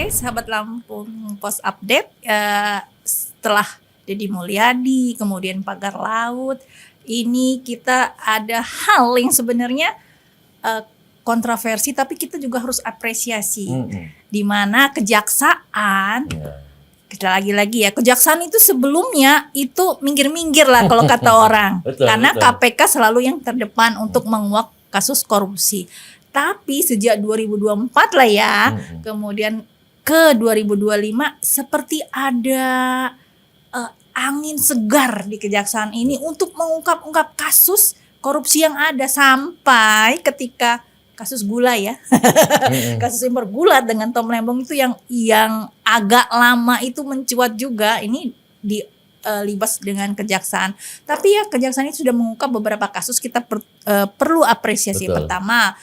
Oke, sahabat Lampung Pos Update, setelah Deddy Mulyadi, kemudian Pagar Laut, ini kita ada hal yang sebenarnya kontroversi, tapi kita juga harus apresiasi. Di mana kejaksaan, kita lagi-lagi ya, kejaksaan itu sebelumnya itu minggir-minggir lah kalau kata orang, karena KPK selalu yang terdepan untuk menguak kasus korupsi. Tapi sejak 2024 lah ya, kemudian ke 2025 seperti ada angin segar di kejaksaan ini untuk mengungkap-ungkap kasus korupsi yang ada, sampai ketika kasus gula ya, kasus impor gula dengan Tom Lembong itu yang agak lama itu mencuat juga, ini dilibas dengan kejaksaan. Tapi ya kejaksaan ini sudah mengungkap beberapa kasus, kita perlu apresiasi. Pertama,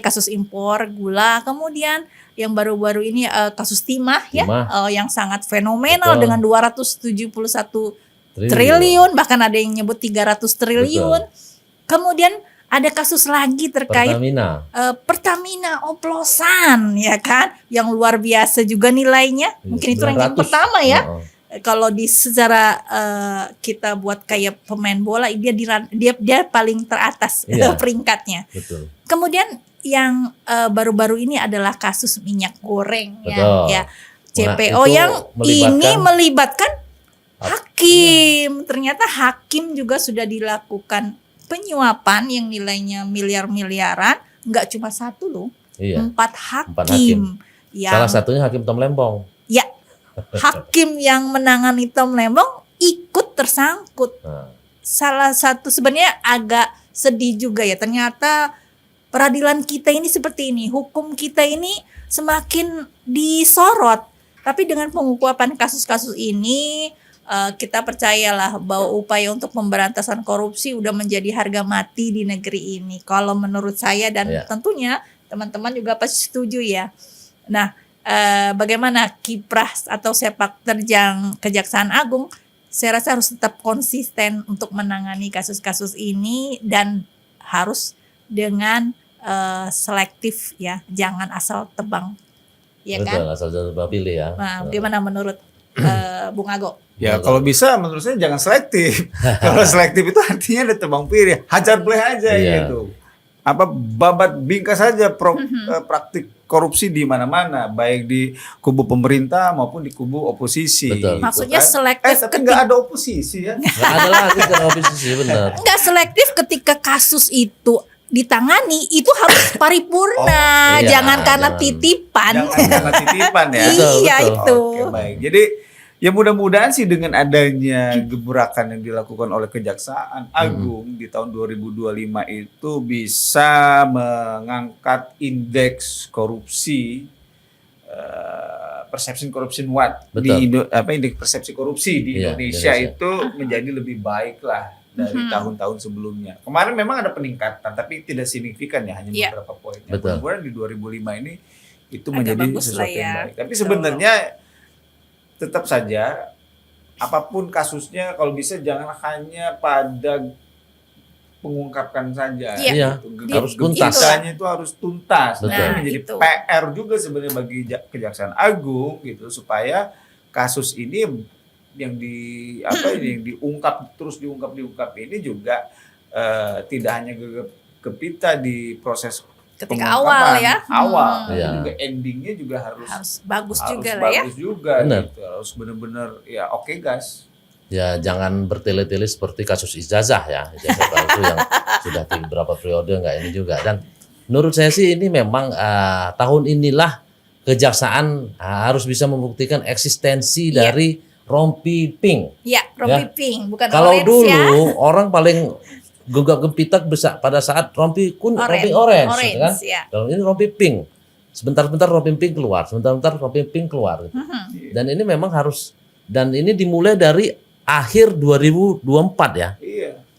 kasus impor gula, kemudian yang baru-baru ini kasus timah ya, yang sangat fenomenal dengan 271 triliun, bahkan ada yang nyebut 300 triliun. Kemudian ada kasus lagi terkait Pertamina oplosan ya kan, yang luar biasa juga nilainya. Mungkin itu ranking pertama ya. Kalau secara kita buat kayak pemain bola, dia paling teratas peringkatnya. Kemudian yang baru-baru ini adalah kasus minyak goreng ya CPO yang ini melibatkan hakim. Ternyata hakim juga sudah dilakukan penyuapan yang nilainya miliar-miliaran, nggak cuma satu loh, 4 hakim. Yang, salah satunya Hakim Tom Lembong. Ya, hakim yang menangani Tom Lembong ikut tersangkut. Salah satu sebenarnya agak sedih juga ya, ternyata peradilan kita ini seperti ini, hukum kita ini semakin disorot. Tapi dengan pengukuhan kasus-kasus ini, kita percayalah bahwa upaya untuk pemberantasan korupsi udah menjadi harga mati di negeri ini. Kalau menurut saya dan tentunya teman-teman juga pasti setuju ya. Nah, bagaimana kiprah atau sepak terjang Kejaksaan Agung? Saya rasa harus tetap konsisten untuk menangani kasus-kasus ini dan harus dengan selektif ya, jangan asal tebang. Ya kan? Betul, asal tebang pilih ya. Nah, bagaimana menurut Bung Ago? Ya kalau bisa menurut saya jangan selektif. Kalau selektif itu artinya ada tebang pilih, hajar bleh aja gitu. Babat bingkas saja praktik korupsi di mana-mana, baik di kubu pemerintah maupun di kubu oposisi. Betul. Gitu Maksudnya kan. selektif. Tapi nggak ada oposisi ya. Nggak ada lagi kan oposisi, benar. Nggak selektif ketika kasus itu ditangani, itu harus paripurna, jangan karena titipan. Jangan karena titipan ya. Iya itu. Oke, baik. Jadi ya mudah-mudahan sih dengan adanya gebrakan yang dilakukan oleh Kejaksaan Agung di tahun 2025 itu bisa mengangkat indeks korupsi, perception corruption di indeks persepsi korupsi di Indonesia itu menjadi lebih baik lah dari tahun-tahun sebelumnya. Kemarin memang ada peningkatan tapi tidak signifikan ya, hanya beberapa poin. Kemudian di 2005 ini itu menjadi sesuatu yang baik. Tapi sebenarnya tetap saja apapun kasusnya kalau bisa jangan hanya pada mengungkapkan saja. Harus tuntas. Itu harus tuntas. Nah, menjadi PR juga sebenarnya bagi Kejaksaan Agung gitu, supaya kasus ini yang diungkap ini juga tidak hanya kepita di proses ketika awal ya. Juga endingnya juga harus bagus juga lah ya. Bagus juga gitu. Harus benar-benar ya oke guys. Ya jangan bertele-tele seperti kasus ijazah ya. Ijazah palsu yang sudah beberapa periode nggak ini juga. Dan menurut saya sih ini memang tahun inilah Kejaksaan harus bisa membuktikan eksistensi dari rompi pink. Iya, rompi pink, bukan kalau orange dulu ya. orang paling gegap gempita pada saat rompi orange kan? Kalau ini rompi pink. Sebentar-bentar rompi pink keluar, sebentar-bentar rompi pink keluar. Gitu. Dan ini memang harus, dan ini dimulai dari akhir 2024 ya.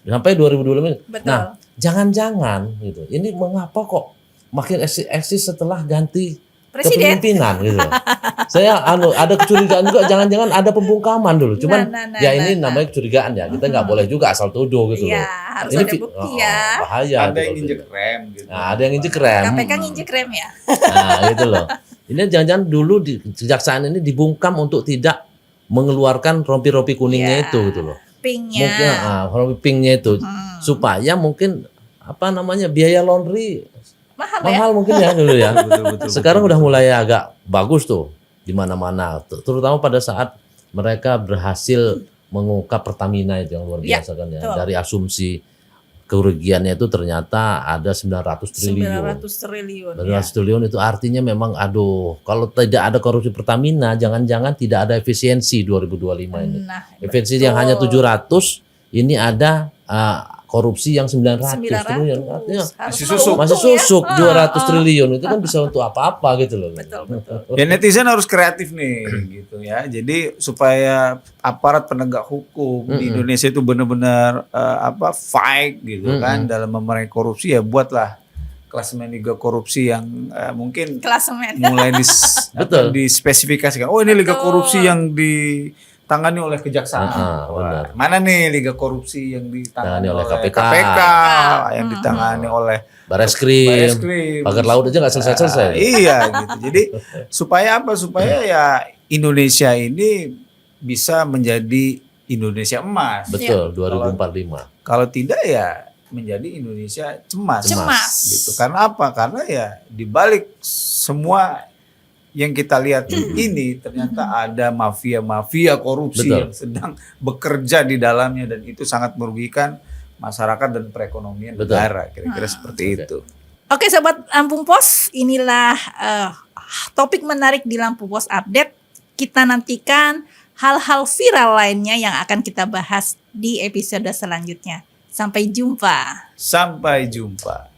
Sampai 2025. Betul. Nah, jangan-jangan gitu. Ini mengapa kok makin eksis setelah ganti kepemimpinan gitu. Saya ada kecurigaan juga, jangan-jangan ada pembungkaman dulu. Cuman ini namanya kecurigaan ya. Kita nggak boleh juga asal tuduh gitu loh. Harus ada bukti ya. Bahaya. Ada yang nginjek rem gitu. Nah, ada yang nginjek rem. KPK nginjek rem ya. Nah, gitu loh. Ini jangan-jangan dulu di kejaksaan ini dibungkam untuk tidak mengeluarkan rompi-rompi kuningnya itu gitu loh. Pinknya. Mungkin rompi pinknya itu supaya mungkin biaya laundry mahal mungkin ya dulu ya. Betul. Sekarang udah mulai agak bagus tuh di mana-mana, terutama pada saat mereka berhasil mengungkap Pertamina itu yang luar biasa kan ya. Dari asumsi kerugiannya itu ternyata ada 900 triliun. 900 triliun itu artinya memang kalau tidak ada korupsi Pertamina, jangan-jangan tidak ada efisiensi 2025 ini. Efisiensi yang hanya 700, ini ada korupsi yang 900 triliun. Artinya masih susuk 200 triliun itu kan bisa untuk apa-apa gitu loh. Betul. Ya netizen harus kreatif nih gitu ya. Jadi supaya aparat penegak hukum di Indonesia itu benar-benar fight gitu kan dalam memerangi korupsi, ya buatlah klasemen liga korupsi yang mungkin mulai dispesifikasikan. Oh, ini liga korupsi yang ditangani oleh kejaksaan. Mana nih liga korupsi yang ditangani oleh KPK, yang ditangani oleh Bareskrim, pagar laut aja nggak selesai-selesai. Iya gitu. Jadi supaya apa? Supaya ya Indonesia ini bisa menjadi Indonesia emas. Betul, 2045. Kalau tidak ya menjadi Indonesia cemas. Gitu. Karena apa? Karena ya di balik semua yang kita lihat ini ternyata ada mafia korupsi yang sedang bekerja di dalamnya, dan itu sangat merugikan masyarakat dan perekonomian negara, kira-kira seperti itu. Oke, Sobat Lampung Pos, inilah topik menarik di Lampung Pos Update. Kita nantikan hal-hal viral lainnya yang akan kita bahas di episode selanjutnya. Sampai jumpa. Sampai jumpa.